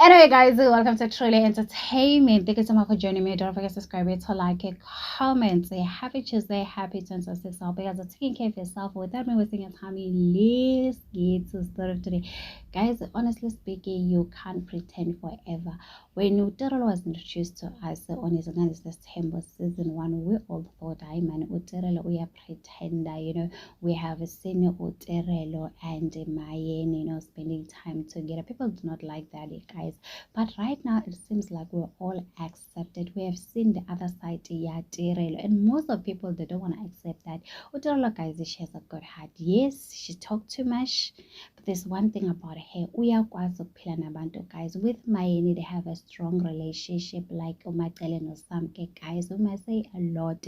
Anyway, guys, welcome to Truly Entertainment. Thank you so much for joining me. Don't forget to subscribe, to like, a comment, say happy Tuesday, happy 26th. I hope you guys are taking care of yourself. Without me wasting your time, let's get to start today. Guys, honestly speaking, you can't pretend forever. When Uterelo was introduced to us on his September season 1, we all thought, I man, Uterelo, we are pretender, we have seen Uterelo and Mayen, spending time together. People do not like that, guys. But right now, it seems like we're all accepted. We have seen the other side, yeah, Tirelo, and most of people they don't want to accept that. Utirelo, guys, she has a good heart. Yes, she talked too much, but there's one thing about her. Uyakwazi ukuphila nabantu, guys. With Mayeni, they have a strong relationship, like Umacele no Samke, guys. We must say a lot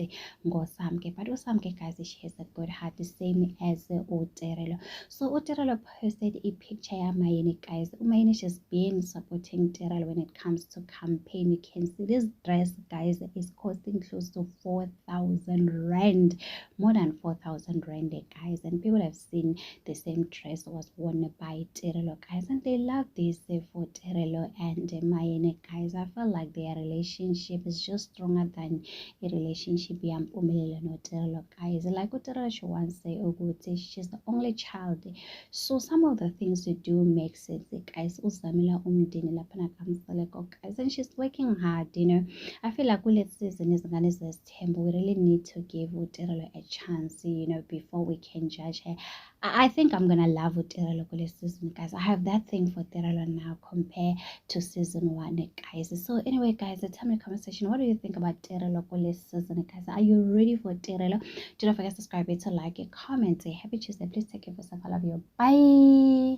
ngo Samke, but Samke, guys, she has a good heart, the same as Utirelo. So Utirelo posted a picture of Mayeni, guys. Mayeni has been supporting Tirelo when it comes to campaign. You can see this dress, guys, is costing close to 4,000 rand, more than 4,000 rand, guys. And people have seen the same dress was worn by Tirelo, guys, and they love this for Tirelo and Mayeni, guys. I feel like their relationship is just stronger than a relationship yampumelelo no Tirelo, guys. Like Tirelo, she once say, oh, she's the only child. So some of the things you do make sense, guys. Uzamila umndeni lapha nakamseleko, guys, and she's working hard. I feel like let's season is temple. We really need to give Utirelo a chance, before we can judge her. I think I'm gonna love Utirelo this season, guys. I have that thing for Utirelo now compared to season 1, guys. So anyway, guys, tell me in the comment section, what do you think about Utirelo this season, guys? Are you ready for Utirelo? Do not forget to subscribe, to like, a comment, say happy Tuesday. Please take care of yourself. I love you. Bye.